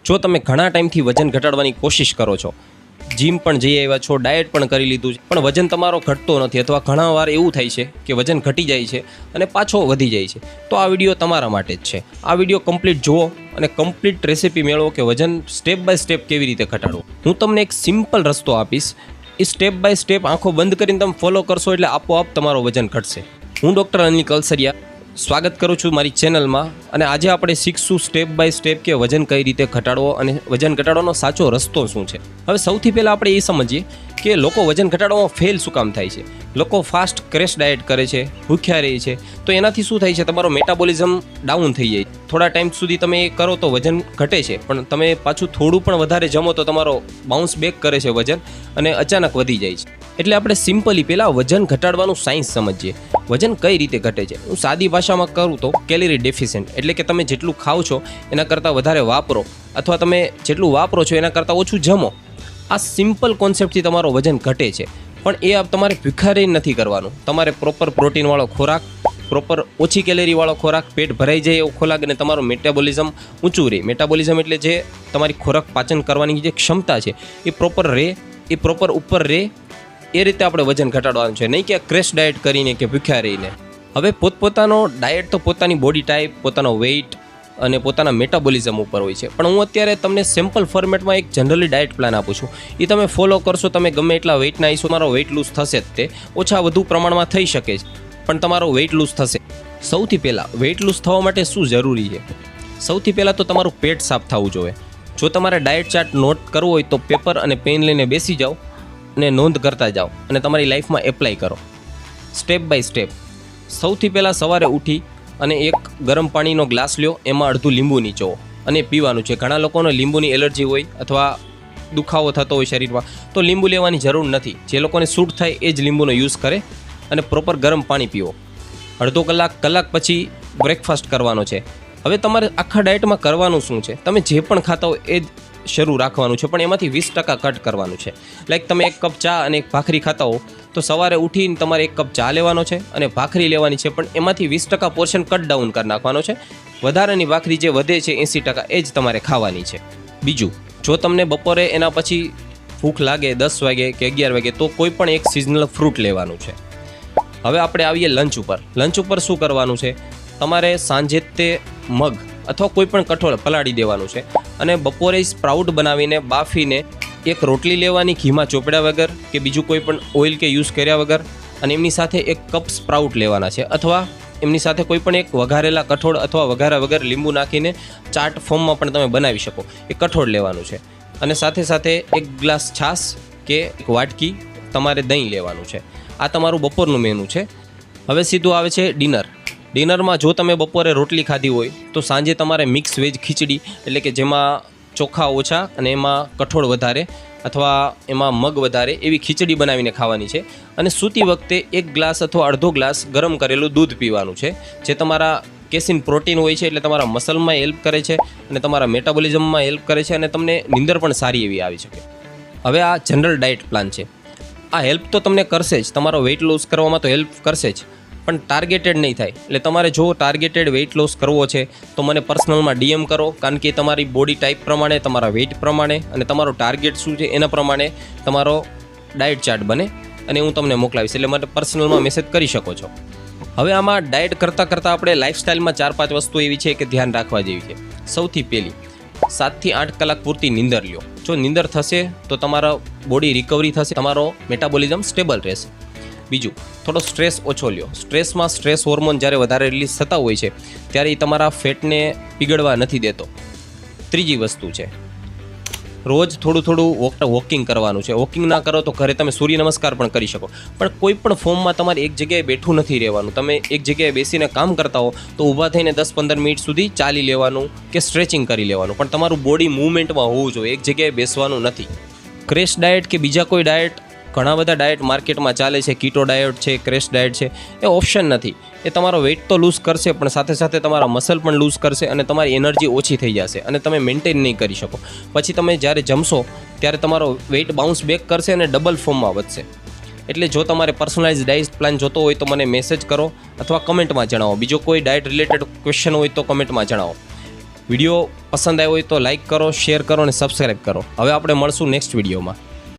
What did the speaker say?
જો તમે ઘણા ટાઈમથી વજન ઘટાડવાની કોશિશ કરો છો, જીમ પણ જઈ આવ્યા છો, ડાયટ પણ કરી લીધું છે, પણ વજન તમારો ઘટતો નથી અથવા ઘણા વાર એવું થાય છે કે વજન ઘટી જાય છે અને પાછો વધી જાય છે, તો આ વિડીયો તમારા માટે જ છે. આ વિડીયો કમ્પ્લીટ જુઓ અને કમ્પ્લીટ રેસિપી મેળવો કે વજન સ્ટેપ બાય સ્ટેપ કેવી રીતે ઘટાડવું. હું તમને એક સિમ્પલ રસ્તો આપીશ. એ સ્ટેપ બાય સ્ટેપ આંખો બંધ કરીને તમે ફોલો કરશો એટલે આપોઆપ તમારો વજન ઘટશે. હું ડૉક્ટર અનિલ કલસરિયા સ્વાગત કરું છું મારી ચેનલમાં, અને આજે આપણે શીખશું સ્ટેપ બાય સ્ટેપ કે વજન કઈ રીતે ઘટાડવો અને વજન ઘટાડવાનો સાચો રસ્તો શું છે. હવે સૌથી પહેલાં આપણે એ સમજીએ કે લોકો વજન ઘટાડવામાં ફેલ શું કામ થાય છે. લોકો ફાસ્ટ ક્રેશ ડાયટ કરે છે, ભૂખ્યા રહે છે, તો એનાથી શું થાય છે, તમારો મેટાબોલિઝમ ડાઉન થઈ જાય. થોડા ટાઈમ સુધી તમે એ કરો તો વજન ઘટે છે, પણ તમે પાછું થોડું પણ વધારે જમો તો તમારો બાઉન્સ બેક કરે છે વજન અને અચાનક વધી જાય છે. એટલે આપણે સિમ્પલી પહેલાં વજન ઘટાડવાનું સાયન્સ સમજીએ. વજન કઈ રીતે ઘટે છે. હું સાદી ભાષામાં કરું તો કેલરી ડેફિશિયન્ટ, એટલે કે તમે જેટલું ખાઓ છો એના કરતાં વધારે વાપરો, અથવા તમે જેટલું વાપરો છો એના કરતાં ઓછું જમો. આ સિમ્પલ કોન્સેપ્ટથી તમારો વજન ઘટે છે. પણ એ તમારે ભૂખ્યા રહીને નથી કરવાનું. તમારે પ્રોપર પ્રોટીનવાળો ખોરાક, પ્રોપર ઓછી કેલેરીવાળો ખોરાક, પેટ ભરાઈ જાય એવો ખોરાક અને તમારું મેટાબોલિઝમ ઊંચું રહે. મેટાબોલિઝમ એટલે જે તમારી ખોરાક પાચન કરવાની જે ક્ષમતા છે એ પ્રોપર રહે, એ પ્રોપર ઉપર રહે. એ રીતે આપણે વજન ઘટાડવાનું છે, નહીં કે ક્રેશ ડાયટ કરીને કે ભૂખ્યા રહીને. હવે પોતપોતાનો ડાયટ તો પોતાની બોડી ટાઈપ, પોતાનો વેઇટ અને પોતાના મેટાબોલિઝમ ઉપર હોય છે. પણ હું અત્યારે તમને સિમ્પલ ફોર્મેટમાં એક જનરલી ડાયટ પ્લાન આપું છું. એ તમે ફોલો કરશો, તમે ગમે એટલા વેઇટના આવીશો, તમારો વેઇટ લૂઝ થશે જ. તે ઓછા વધુ પ્રમાણમાં થઈ શકે છે, પણ તમારો વેઇટ લૂઝ થશે. સૌથી પહેલાં વેઇટ લૂઝ થવા માટે શું જરૂરી છે? સૌથી પહેલાં તો તમારું પેટ સાફ થવું જોઈએ. જો તમારે ડાયટ ચાર્ટ નોટ કરવો હોય તો પેપર અને પેન લઈને બેસી જાઓ અને નોંધ કરતા જાઓ અને તમારી લાઈફમાં એપ્લાય કરો સ્ટેપ બાય સ્ટેપ. સૌથી પહેલાં સવારે ઉઠી અને એક ગરમ પાણીનો ગ્લાસ લ્યો, એમાં અડધું લીંબુ નીચોવો અને પીવાનું છે. ઘણા લોકોને લીંબુની એલર્જી હોય અથવા દુખાવો થતો હોય શરીરમાં, તો લીંબુ લેવાની જરૂર નથી. જે લોકોને સૂટ થાય એ જ લીંબુનો યુઝ કરે અને પ્રોપર ગરમ પાણી પીવો. અડધો કલાક પછી બ્રેકફાસ્ટ કરવાનો છે. હવે તમારે આખા ડાયટમાં કરવાનું શું છે? તમે જે પણ ખાતા હો એ જ શરૂ રાખવાનું છે, પણ એમાંથી 20% કટ કરવાનું છે. લાઈક તમે 1 કપ ચા અને 1 ભાખરી ખાતા હો, તો સવારે ઉઠીને તમારે 1 કપ ચા લેવાનો છે અને ભાખરી લેવાની છે, પણ એમાંથી 20% પોર્શન કટ ડાઉન કરી નાખવાનો છે. વધારાની ભાખરી જે વધે છે 80% એ જ તમારે ખાવાની છે. બીજું, જો તમને બપોરે એના પછી ભૂખ લાગે 10 વાગે કે 11 વાગે, તો કોઈ પણ એક સિઝનલ ફ્રૂટ લેવાનું છે. હવે આપણે આવીએ લંચ ઉપર. લંચ ઉપર શું કરવાનું છે? તમારે સાંજે તે મગ અથવા કોઈ પણ કઠોળ પલાળી દેવાનું છે અને બપોરે સ્પ્રાઉટ બનાવીને બાફીને એક રોટલી લેવાની, ઘીમાં ચોપડ્યા વગર કે બીજું કોઈ પણ ઓઇલ કે યુઝ કર્યા વગર, અને એમની સાથે 1 કપ સ્પ્રાઉટ લેવાના છે, અથવા એમની સાથે કોઈ પણ એક વઘારેલા કઠોળ અથવા વઘારા વગર લીંબુ નાખીને ચાટ ફોર્મમાં પણ તમે બનાવી શકો એ કઠોળ લેવાનું છે. અને સાથે સાથે 1 ગ્લાસ છાશ કે 1 વાટકી તમારે દહીં લેવાનું છે. આ તમારું બપોરનું મેનુ છે. હવે સીધું આવે છે ડિનર. ડિનરમાં જો તમે બપોરે રોટલી ખાધી હોય તો સાંજે તમારે મિક્સ વેજ ખીચડી, એટલે કે જેમાં ચોખા ઓછા અને એમાં કઠોળ વધારે અથવા એમાં મગ વધારે, એવી ખીચડી બનાવીને ખાવાની છે. અને સૂતી વખતે 1 ગ્લાસ અથવા અડધો ગ્લાસ ગરમ કરેલું દૂધ પીવાનું છે, જે તમારા કેસીન પ્રોટીન હોય છે, એટલે તમારા મસલમાં હેલ્પ કરે છે અને તમારા મેટાબોલિઝમમાં હેલ્પ કરે છે અને તમને નીંદર પણ સારી એવી આવી શકે. હવે આ જનરલ ડાયટ પ્લાન છે. આ હેલ્પ તો તમને કરશે જ, તમારો વેઇટ લોસ કરવામાં તો હેલ્પ કરશે જ, પણ ટાર્ગેટેડ નહીં થાય. એટલે તમારે જો ટાર્ગેટેડ વેઇટ લોસ કરવો છે તો મને પર્સનલમાં DM કરો, કારણ કે તમારી બોડી ટાઈપ પ્રમાણે, તમારા વેઇટ પ્રમાણે અને તમારો ટાર્ગેટ શું છે એના પ્રમાણે તમારો ડાયટ ચાર્ટ બને અને હું તમને મોકલાવીશ. એટલે મને પર્સનલમાં મેસેજ કરી શકો છો. હવે આમાં ડાયટ કરતાં આપણે લાઇફસ્ટાઇલમાં 4-5 વસ્તુ એવી છે કે ધ્યાન રાખવા જેવી છે. સૌથી પહેલી, 7 થી 8 કલાક પૂરતી નીંદર લ્યો. જો નીંદર થશે તો તમારો બોડી રિકવરી થશે, તમારો મેટાબોલિઝમ સ્ટેબલ રહેશે. બીજું, થોડો સ્ટ્રેસ ઓછો લ્યો. સ્ટ્રેસમાં સ્ટ્રેસ હોર્મોન જ્યારે વધારે રિલીઝ થતા હોય છે ત્યારે એ તમારા ફેટને પીગળવા નથી દેતો. ત્રીજી વસ્તુ છે, રોજ થોડું વોકિંગ કરવાનું છે. વોકિંગ ના કરો તો ઘરે તમે સૂર્ય નમસ્કાર પણ કરી શકો, પણ કોઈ પણ ફોર્મમાં તમારે એક જગ્યાએ બેઠું નથી રહેવાનું. તમે એક જગ્યાએ બેસીને કામ કરતા હો તો ઊભા થઈને 10-15 મિનિટ સુધી ચાલી લેવાનું કે સ્ટ્રેચિંગ કરી લેવાનું, પણ તમારું બોડી મૂવમેન્ટમાં હોવું જોઈએ, એક જગ્યાએ બેસવાનું નથી. ક્રેશ ડાયટ કે બીજા કોઈ ડાયટ, ઘણા બધા ડાયટ માર્કેટમાં ચાલે છે, કીટો ડાયટ છે, ક્રેશ ડાયટ છે, એ ઓપ્શન નથી. એ તમારો વેઇટ તો લૂઝ કરશે, પણ સાથે સાથે તમારા મસલ પણ લૂઝ કરશે અને તમારી એનર્જી ઓછી થઈ જશે અને તમે મેન્ટેન નહીં કરી શકો. પછી તમે જ્યારે જમશો ત્યારે તમારો વેઇટ બાઉન્સ બેક કરશે અને ડબલ ફોર્મમાં વધશે. એટલે જો તમારે પર્સનલાઇઝ ડાયટ પ્લાન જોતો હોય તો મને મેસેજ કરો અથવા કમેન્ટમાં જણાવો. બીજો કોઈ ડાયટ રિલેટેડ ક્વેશ્ચન હોય તો કમેન્ટમાં જણાવો. વિડીયો પસંદ આવ્યો હોય તો લાઇક કરો, શેર કરો અને સબસ્ક્રાઈબ કરો. હવે આપણે મળશું નેક્સ્ટ વિડીયોમાં.